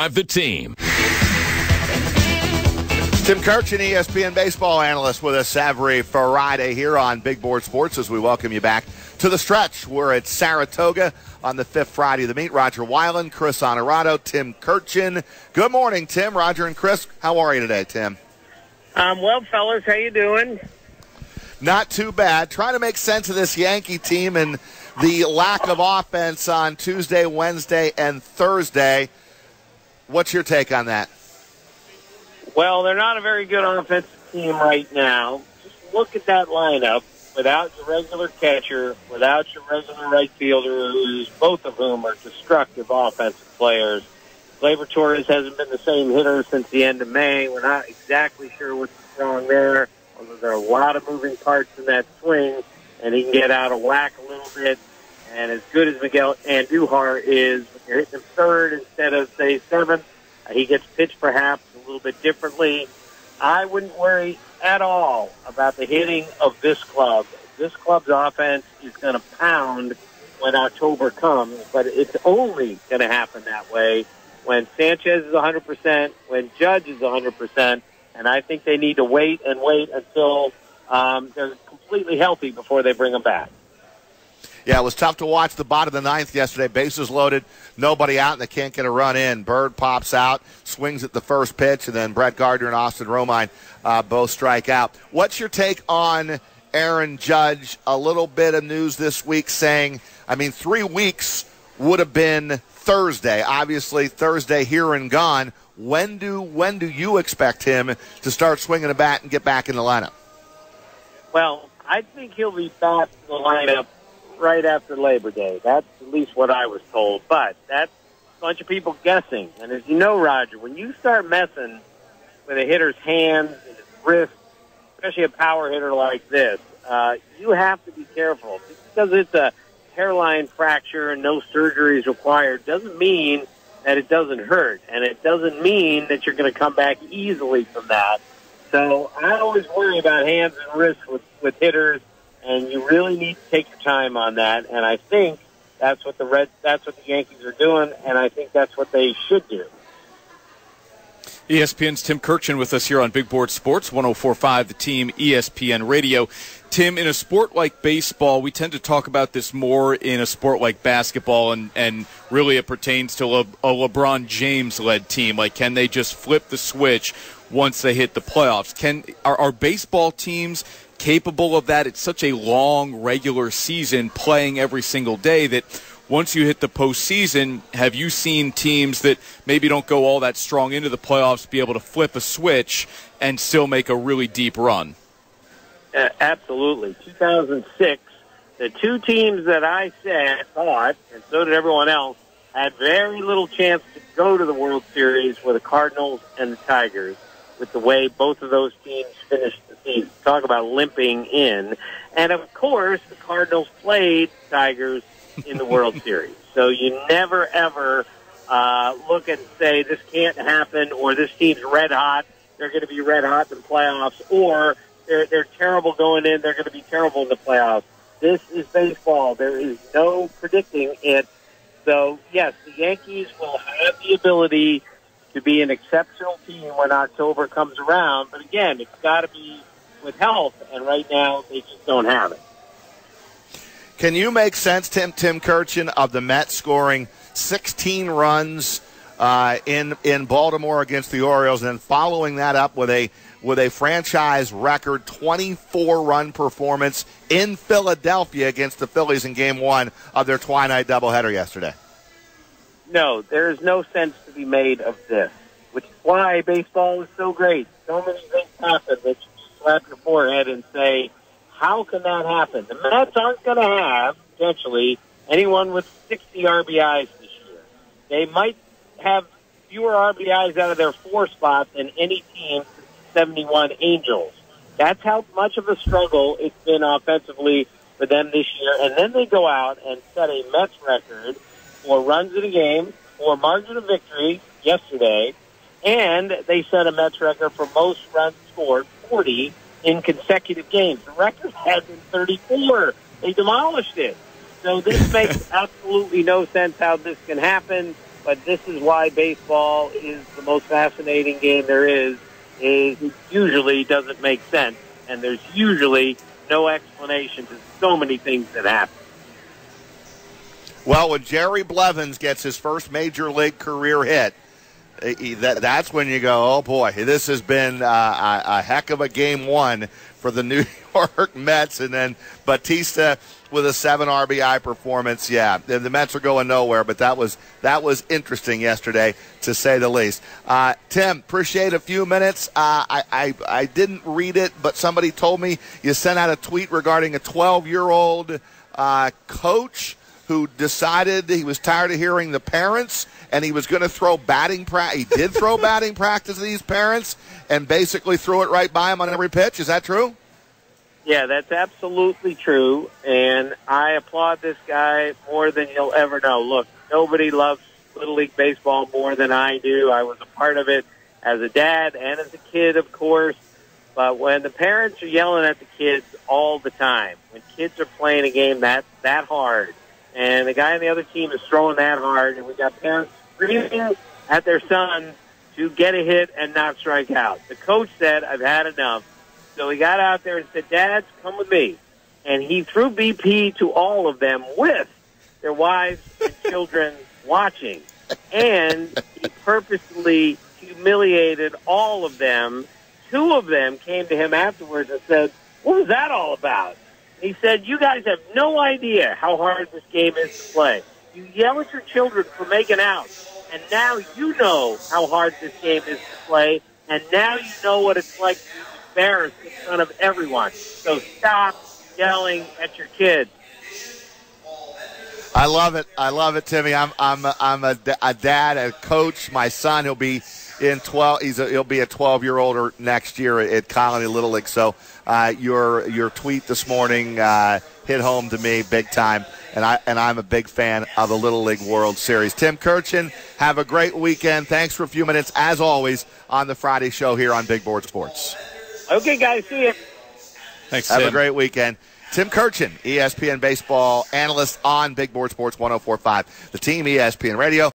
The team. Tim Kurkjian, ESPN baseball analyst, with us every Friday here on Big Board Sports as we welcome you back to the stretch. We're at Saratoga on the fifth Friday of the meet. Roger Weiland, Chris Honorado, Tim Kurkjian. Good morning, Tim. Roger and Chris, how are you today, Tim? Well, fellas, how you doing? Not too bad. Trying to make sense of this Yankee team and the lack of offense on Tuesday, Wednesday, and Thursday. What's your take on that? Well, they're not a very good offensive team right now. Just look at that lineup without your regular catcher, without your regular right fielder, both of whom are destructive offensive players. Gleyber Torres hasn't been the same hitter since the end of May. We're not exactly sure what's wrong there, although there are a lot of moving parts in that swing, and he can get out of whack a little bit. And as good as Miguel Andujar is, when you're hitting him third instead of, say, seventh, he gets pitched perhaps a little bit differently. I wouldn't worry at all about the hitting of this club. This club's offense is going to pound when October comes, but it's only going to happen that way when Sanchez is 100%, when Judge is 100%, and I think they need to wait until they're completely healthy before they bring them back. Yeah, it was tough to watch the bottom of the ninth yesterday. Bases loaded, nobody out, and they can't get a run in. Bird pops out, swings at the first pitch, and then Brett Gardner and Austin Romine both strike out. What's your take on Aaron Judge? A little bit of news this week saying, 3 weeks would have been Thursday. Obviously, Thursday here and gone. When do you expect him to start swinging a bat and get back in the lineup? Well, I think he'll be back in the lineup right after Labor Day. That's at least what I was told. But that's a bunch of people guessing. And as you know, Roger, when you start messing with a hitter's hands and his wrists, especially a power hitter like this, you have to be careful. Just because it's a hairline fracture and no surgery is required doesn't mean that it doesn't hurt. And it doesn't mean that you're going to come back easily from that. So I always worry about hands and wrists with hitters. And you really need to take your time on that, and I think that's what the Yankees are doing, and I think that's what they should do. ESPN's Tim Kurkjian with us here on Big Board Sports, 104.5 The Team, ESPN Radio. Tim, in a sport like baseball, we tend to talk about this more in a sport like basketball, and really it pertains to a LeBron James-led team. Like, can they just flip the switch once they hit the playoffs? Are baseball teams capable of that? It's such a long regular season playing every single day that once you hit the postseason, have you seen teams that maybe don't go all that strong into the playoffs be able to flip a switch and still make a really deep run? Absolutely. 2006, the two teams that I thought, and so did everyone else, had very little chance to go to the World Series were the Cardinals and the Tigers, with the way both of those teams finished the season. Talk about limping in. And, of course, the Cardinals played Tigers in the World Series. So you never, ever look and say this can't happen or this team's red hot. They're going to be red hot in the playoffs, or they're terrible going in. They're going to be terrible in the playoffs. This is baseball. There is no predicting it. So, yes, the Yankees will have the ability to be an exceptional team when October comes around. But again, it's got to be with health, and right now they just don't have it. Can you make sense, Tim Kurkjian, of the Mets scoring 16 runs in Baltimore against the Orioles, and then following that up with a franchise record 24-run performance in Philadelphia against the Phillies in Game 1 of their twilight doubleheader yesterday? No, there is no sense to be made of this, which is why baseball is so great. So many things happen that you slap your forehead and say, how can that happen? The Mets aren't going to have, potentially, anyone with 60 RBIs this year. They might have fewer RBIs out of their 4 spots than any team since the 71 Angels. That's how much of a struggle it's been offensively for them this year. And then they go out and set a Mets record for runs in a game, for margin of victory yesterday, and they set a Mets record for most runs scored, 40, in consecutive games. The record had been 34. They demolished it. So this makes absolutely no sense how this can happen. but this is why baseball is the most fascinating game there is. It usually doesn't make sense, and there's usually no explanation to so many things that happen. Well, when Jerry Blevins gets his first major league career hit, that's when you go, oh, boy, this has been a heck of a game one for the New York Mets. And then Batista with a 7 RBI performance. Yeah, the Mets are going nowhere, but that was interesting yesterday, to say the least. Tim, appreciate a few minutes. I didn't read it, but somebody told me you sent out a tweet regarding a 12-year-old coach who decided he was tired of hearing the parents, and he was going to throw batting practice. He did throw batting practice to these parents and basically threw it right by them on every pitch. Is that true? Yeah, that's absolutely true, and I applaud this guy more than you'll ever know. Look, nobody loves Little League Baseball more than I do. I was a part of it as a dad and as a kid, of course. But when the parents are yelling at the kids all the time, when kids are playing a game that hard, and the guy on the other team is throwing that hard, and we got parents screaming at their son to get a hit and not strike out. The coach said, I've had enough. So he got out there and said, Dads, come with me. And he threw BP to all of them with their wives and children watching. And he purposely humiliated all of them. 2 of them came to him afterwards and said, what was that all about? He said, you guys have no idea how hard this game is to play. You yell at your children for making out, and now you know how hard this game is to play, and now you know what it's like to be embarrassed in front of everyone. So stop yelling at your kids. I love it, Timmy. I'm a dad, a coach. My son, he'll be in 12. He'll be a 12-year-old next year at Colony Little League. So your tweet this morning hit home to me big time, and I'm a big fan of the Little League World Series. Tim Kurkjian, have a great weekend. Thanks for a few minutes, as always, on the Friday show here on Big Board Sports. Okay, guys, see you. Thanks, Have Tim. a great weekend. Tim Kurkjian, ESPN baseball analyst on Big Board Sports 104.5. The Team ESPN Radio.